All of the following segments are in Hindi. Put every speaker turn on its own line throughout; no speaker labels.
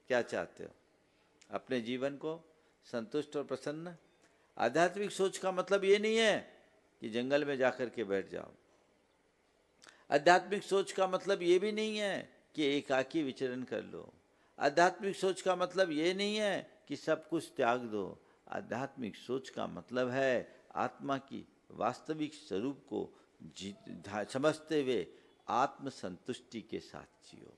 क्या चाहते हो? अपने जीवन को संतुष्ट और प्रसन्न। आध्यात्मिक सोच का मतलब ये नहीं है कि जंगल में जाकर के बैठ जाओ। आध्यात्मिक सोच का मतलब ये भी नहीं है कि एकाकी विचरण कर लो। आध्यात्मिक सोच का मतलब ये नहीं है कि सब कुछ त्याग दो। आध्यात्मिक सोच का मतलब है आत्मा की वास्तविक स्वरूप को समझते हुए आत्म संतुष्टि के साथ जियो,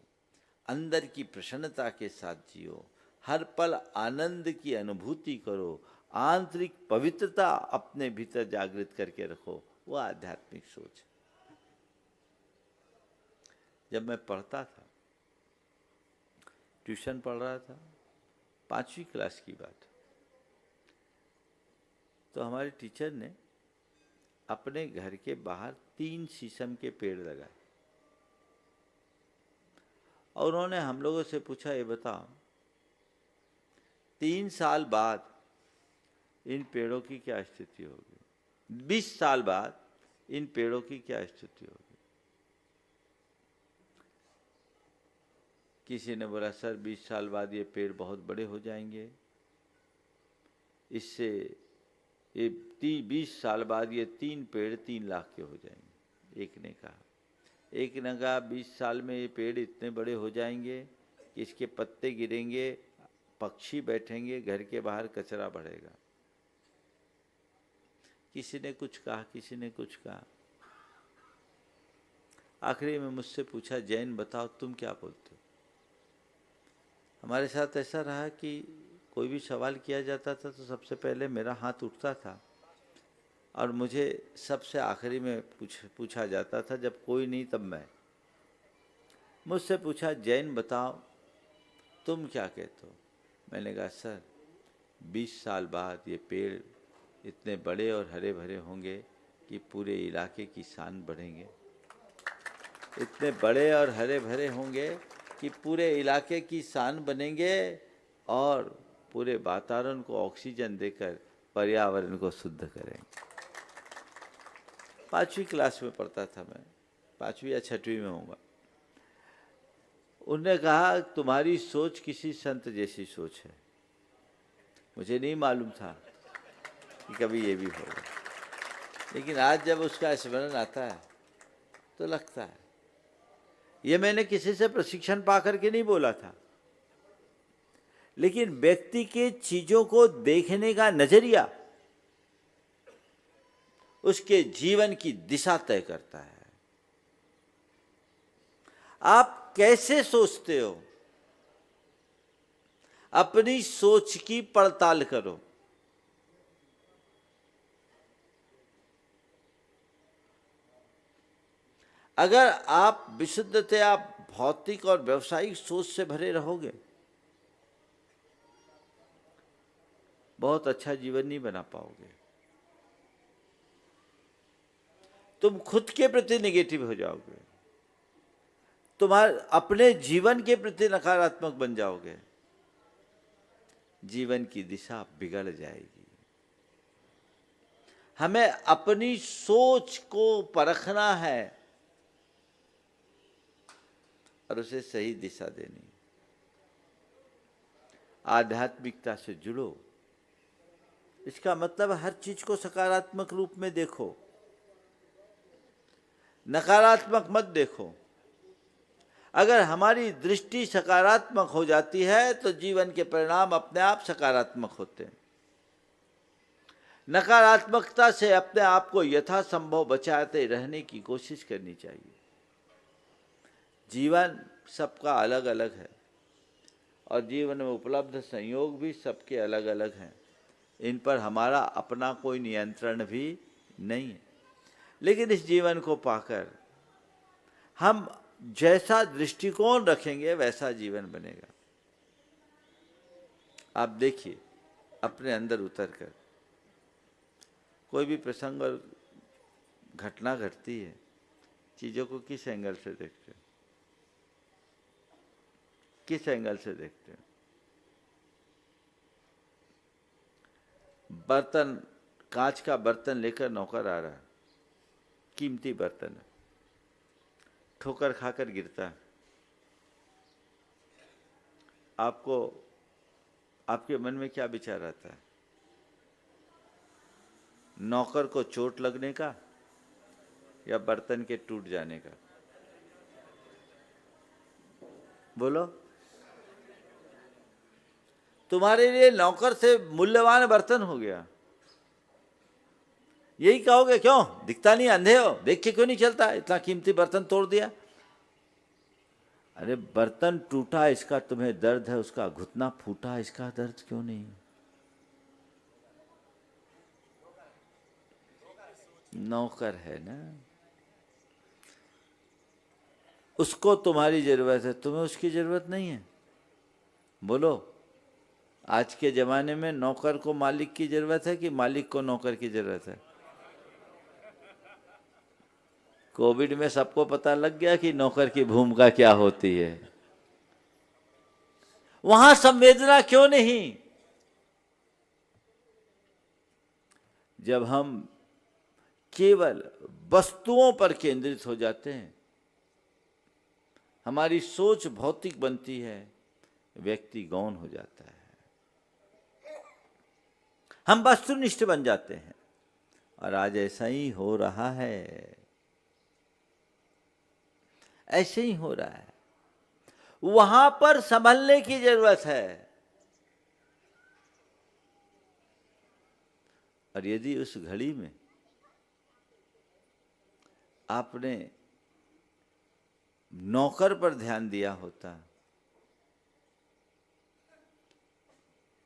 अंदर की प्रसन्नता के साथ जियो, हर पल आनंद की अनुभूति करो, आंतरिक पवित्रता अपने भीतर जागृत करके रखो। वो आध्यात्मिक सोच। जब मैं पढ़ता था, ट्यूशन पढ़ रहा था, 5वीं क्लास की बात, तो हमारे टीचर ने अपने घर के बाहर 3 शीशम के पेड़ लगाए और उन्होंने हम लोगों से पूछा, ये बताओ 3 साल बाद इन पेड़ों की क्या स्थिति होगी? 20 साल बाद इन पेड़ों की क्या स्थिति होगी? किसी ने बोला, सर 20 साल बाद ये पेड़ बहुत बड़े हो जाएंगे, इससे ये 20 साल बाद ये 3 पेड़ 3 लाख के हो जाएंगे। एक ने कहा 20 साल में ये पेड़ इतने बड़े हो जाएंगे कि इसके पत्ते गिरेंगे, पक्षी बैठेंगे, घर के बाहर कचरा बढ़ेगा। किसी ने कुछ कहा, किसी ने कुछ कहा। आखिरी में मुझसे पूछा, जैन बताओ तुम क्या बोलते हो? हमारे साथ ऐसा रहा कि कोई भी सवाल किया जाता था तो सबसे पहले मेरा हाथ उठता था और मुझे सबसे आखिरी में पूछा जाता था। जब कोई नहीं तब मैं। मुझसे पूछा, जैन बताओ तुम क्या कहते हो? मैंने कहा, सर 20 साल बाद ये पेड़ इतने बड़े और हरे भरे होंगे कि पूरे इलाके की शान बढ़ेंगे। इतने बड़े और हरे भरे होंगे कि पूरे इलाके की शान बनेंगे और पूरे वातावरण को ऑक्सीजन देकर पर्यावरण को शुद्ध करेंगे। 5वीं क्लास में पढ़ता था मैं, 5वीं या 6वीं में होगा। उन्होंने कहा, तुम्हारी सोच किसी संत जैसी सोच है। मुझे नहीं मालूम था कि कभी ये भी होगा, लेकिन आज जब उसका स्मरण आता है तो लगता है। ये मैंने किसी से प्रशिक्षण पा करके नहीं बोला था, लेकिन व्यक्ति के चीजों को देखने का नजरिया उसके जीवन की दिशा तय करता है। आप कैसे सोचते हो, अपनी सोच की पड़ताल करो। अगर आप विशुद्धतया भौतिक और व्यवसायिक सोच से भरे रहोगे, बहुत अच्छा जीवन नहीं बना पाओगे। तुम खुद के प्रति नेगेटिव हो जाओगे, तुम्हारे अपने जीवन के प्रति नकारात्मक बन जाओगे, जीवन की दिशा बिगड़ जाएगी। हमें अपनी सोच को परखना है और उसे सही दिशा देनी। आध्यात्मिकता से जुड़ो। इसका मतलब हर चीज को सकारात्मक रूप में देखो, नकारात्मक मत देखो। अगर हमारी दृष्टि सकारात्मक हो जाती है तो जीवन के परिणाम अपने आप सकारात्मक होते हैं। नकारात्मकता से अपने आप को यथासंभव बचाते रहने की कोशिश करनी चाहिए। जीवन सबका अलग अलग है और जीवन में उपलब्ध संयोग भी सबके अलग अलग हैं। इन पर हमारा अपना कोई नियंत्रण भी नहीं है, लेकिन इस जीवन को पाकर हम जैसा दृष्टिकोण रखेंगे वैसा जीवन बनेगा। आप देखिए, अपने अंदर उतरकर कोई भी प्रसंग और घटना घटती है, चीजों को किस एंगल से देखते हैं? किस एंगल से देखते हैं? बर्तन, कांच का बर्तन लेकर नौकर आ रहा है, कीमती बर्तन है, ठोकर खाकर गिरता है। आपको आपके मन में क्या विचार आता है? नौकर को चोट लगने का या बर्तन के टूट जाने का? बोलो। तुम्हारे लिए नौकर से मूल्यवान बर्तन हो गया, यही कहोगे? क्यों दिखता नहीं, अंधे हो, देख के क्यों नहीं चलता, इतना कीमती बर्तन तोड़ दिया। अरे बर्तन टूटा इसका तुम्हें दर्द है, उसका घुटना फूटा इसका दर्द क्यों नहीं? नौकर है ना, उसको तुम्हारी जरूरत है, तुम्हें उसकी जरूरत नहीं है। बोलो, आज के जमाने में नौकर को मालिक की जरूरत है कि मालिक को नौकर की जरूरत है? कोविड में सबको पता लग गया कि नौकर की भूमिका क्या होती है। वहां संवेदना क्यों नहीं? जब हम केवल वस्तुओं पर केंद्रित हो जाते हैं, हमारी सोच भौतिक बनती है, व्यक्ति गौण हो जाता है, हम वस्तुनिष्ठ बन जाते हैं। और आज ऐसा ही हो रहा है, ऐसे ही हो रहा है। वहां पर संभलने की जरूरत है। और यदि उस घड़ी में आपने नौकर पर ध्यान दिया होता,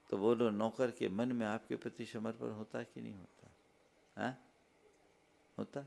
तो बोलो, नौकर के मन में आपके प्रति समर्पण होता कि नहीं होता? हाँ, होता।